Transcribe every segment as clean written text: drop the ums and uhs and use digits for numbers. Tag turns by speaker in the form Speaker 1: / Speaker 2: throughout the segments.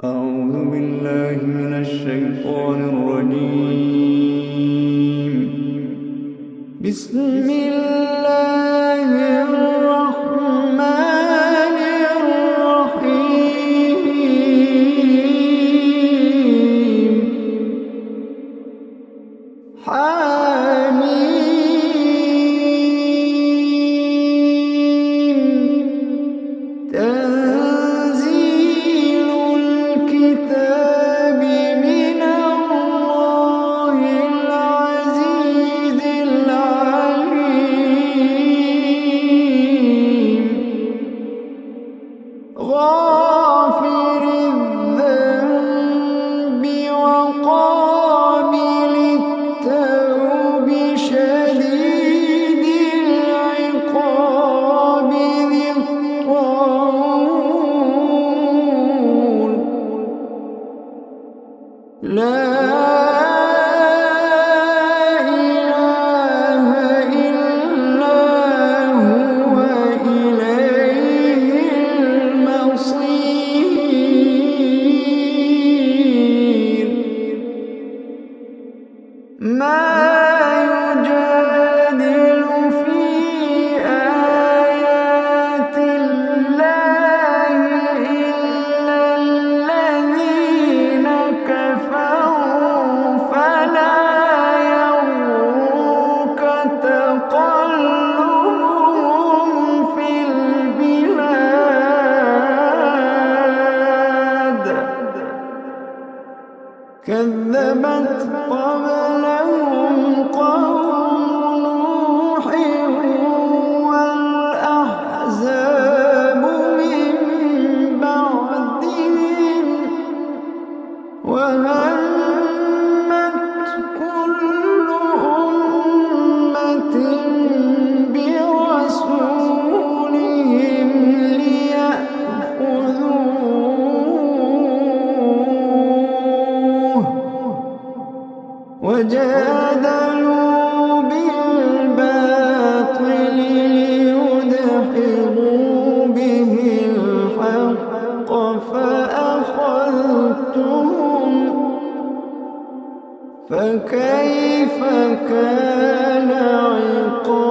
Speaker 1: أعوذ بالله من الشيطان الرجيم. بسم الله الرحمن الرحيم. حميم. تنزيل الكتاب من الله العزيز العليم. غافر الذنب وقابل التوب شديد العقاب ذي الطول. لا إله إلا هو إليه المصير. ما يجادل في آيات الله إلا الذين كفروا فلا يغرك تقلبهم في البلاد. كذبت قبلهم قوم نوح والأحزاب من بعدهم وهمت كل أمة برسولهم ليأخذوه وجادلوا بالباطل ليدحضوا به الحق فأخذتهم فكيف كان عقاب.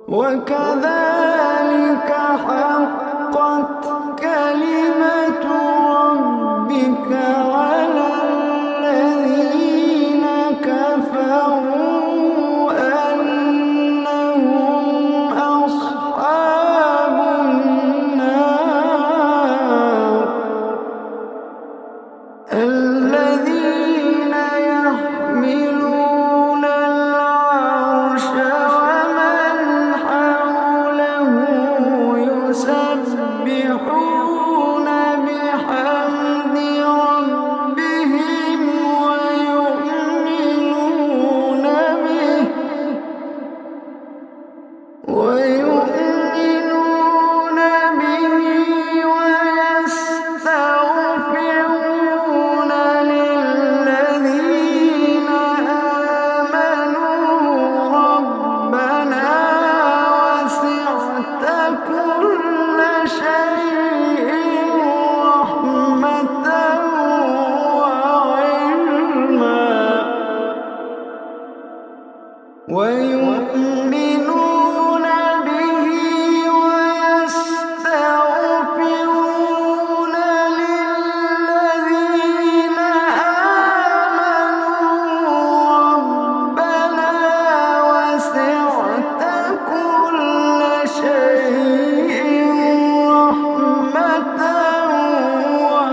Speaker 1: وكذلك حقت كلمة ربك على الذين كفروا أنهم أصحاب النار. الذين يحملون العرش ومن حوله يسبحون بحمد ربهم ويؤمنون به ويستغفرون للذين آمنوا ربنا وسعت كل شيء رحمة وعلما. ويؤمنون به ويستغفرون للذين آمنوا ربنا وسعت كل شيء رحمة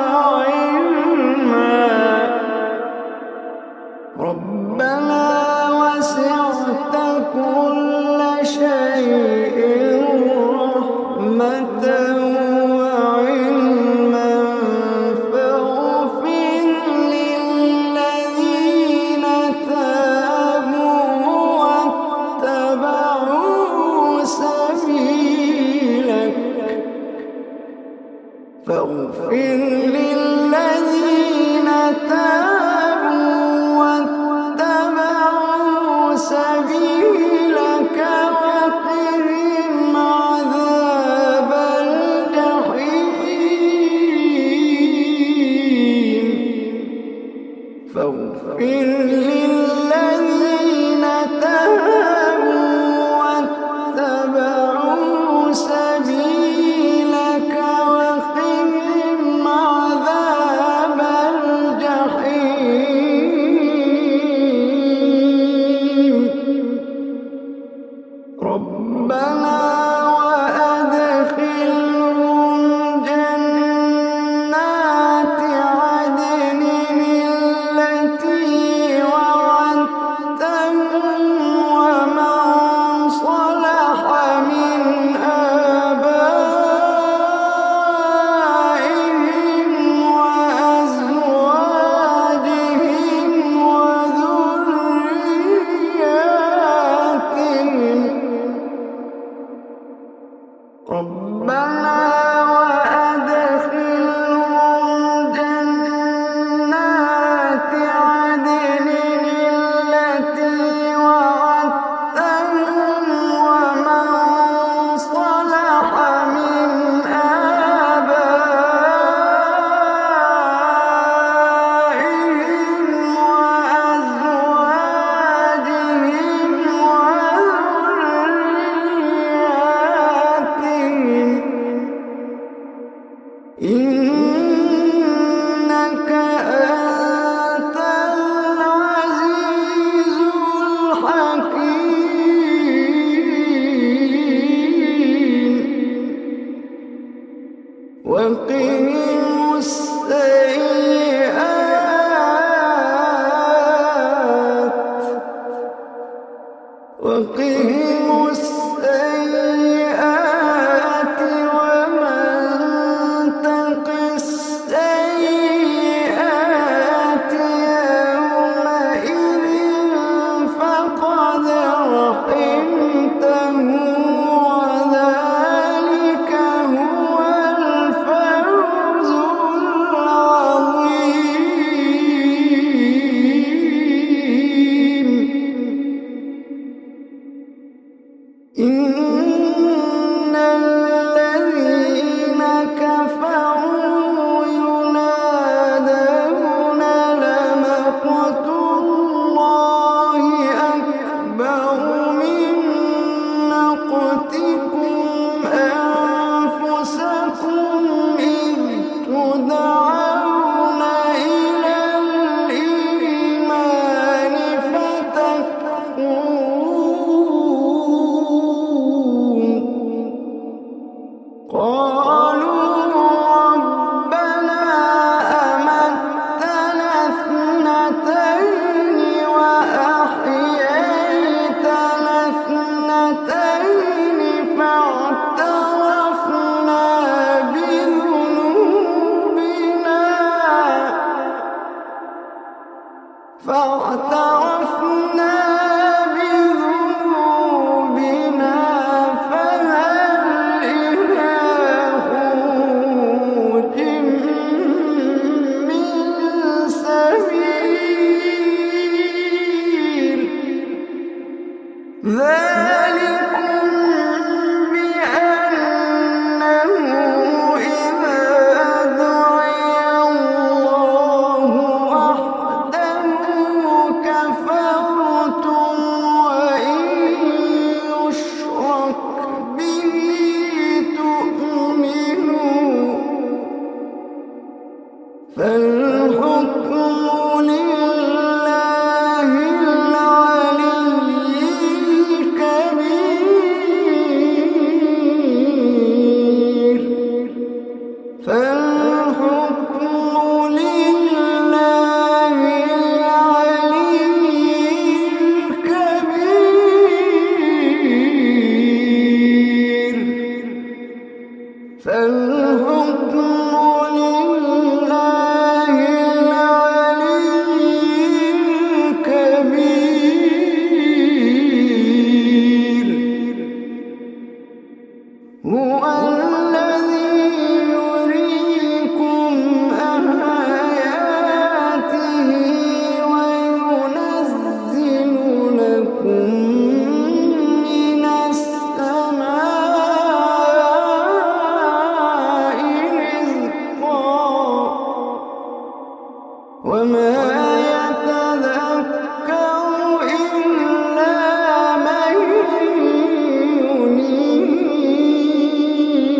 Speaker 1: وعلما. ربنا وسعت كل شيء رحمة وعلما فاغفر للذين تابوا واتبعوا سبيلك. فاغفر للذين تابوا واتبعوا سبيلك وقهم عذاب ربنا وأدخلهم جنات عدن التي وعدتهم ومن صلح من آبائهم وأزواجهم وذرياتهم إنك أنت العزيز الحكيم وقهم السيئات ومن تق السيئات يومئذ فقد رحمته وذلك هو الفوز العظيم إن الذين كفروا ينادون لمقت الله أكبر من مقتكم أنفسكم إذ تدعون إلى الإيمان فتكفرون قالوا ربنا أمتنا اثنتين وأحييتنا اثنتين فاعترفنا بذنوبنا فهل إلى خروج من سبيل ذلكم بأنه إذا دعي الله وحده كفرتم وإن يشرك به تؤمنوا فالحكم لله العلي الكبير فالحكم لله العلي الكبير فالحكم لله العلي الكبير هو الذي يريكم آياته وينزل لكم من السماء رزقا وما يتذكر إلا من ينيب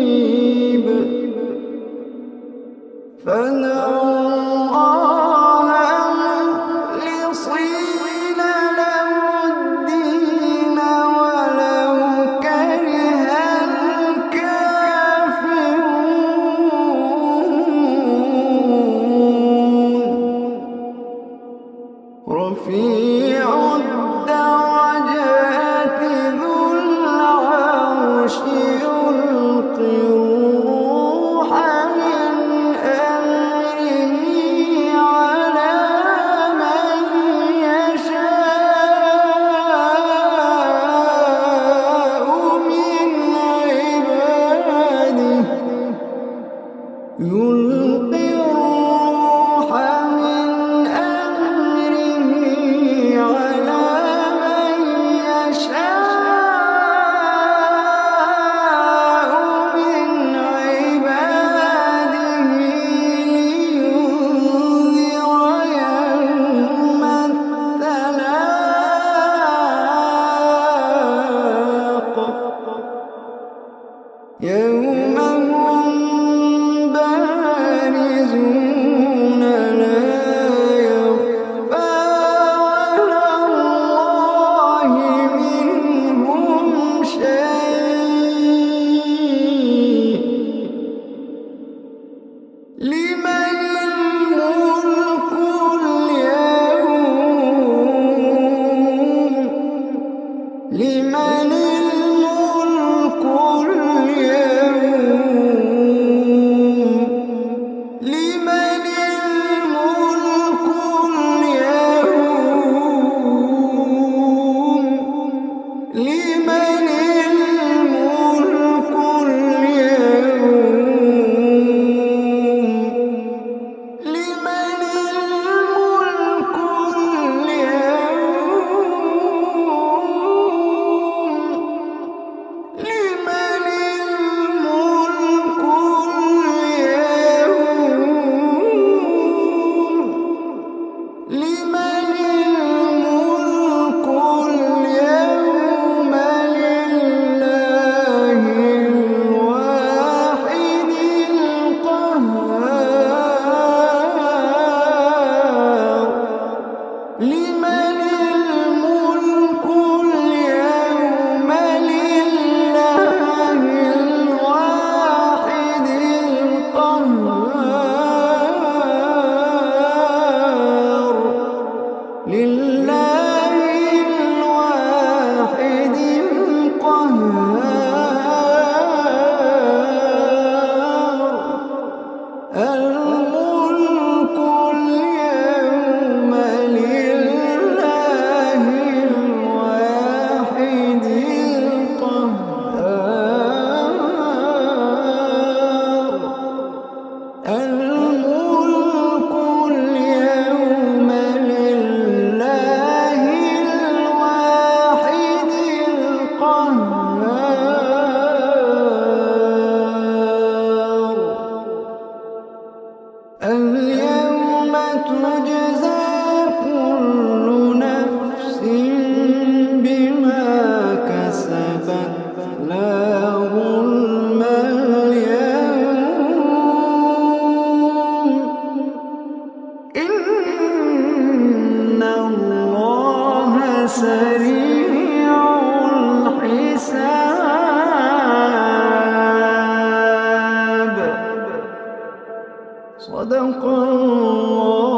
Speaker 1: يلقي الروح من أمره على من يشاء من عباده لينذر يوم التلاق يوم هم بارزون لا يخفى على الله منهم شيء لمن الملك اليوم لمن الملك اليوم لمن الملك اليوم لمن الملك اليوم لمن الملك اليوم لمن الملك اليوم لمن الملك اليوم لله الواحد القهار لمن الملك اليوم لله الواحد القهار لله الواحد القهار الملك اليوم لله الواحد القهار الملك اليوم لله الواحد القهار اليوم تجزى كل نفس بما كسبت لا ظلم اليوم إن الله سريع الحساب صدق الله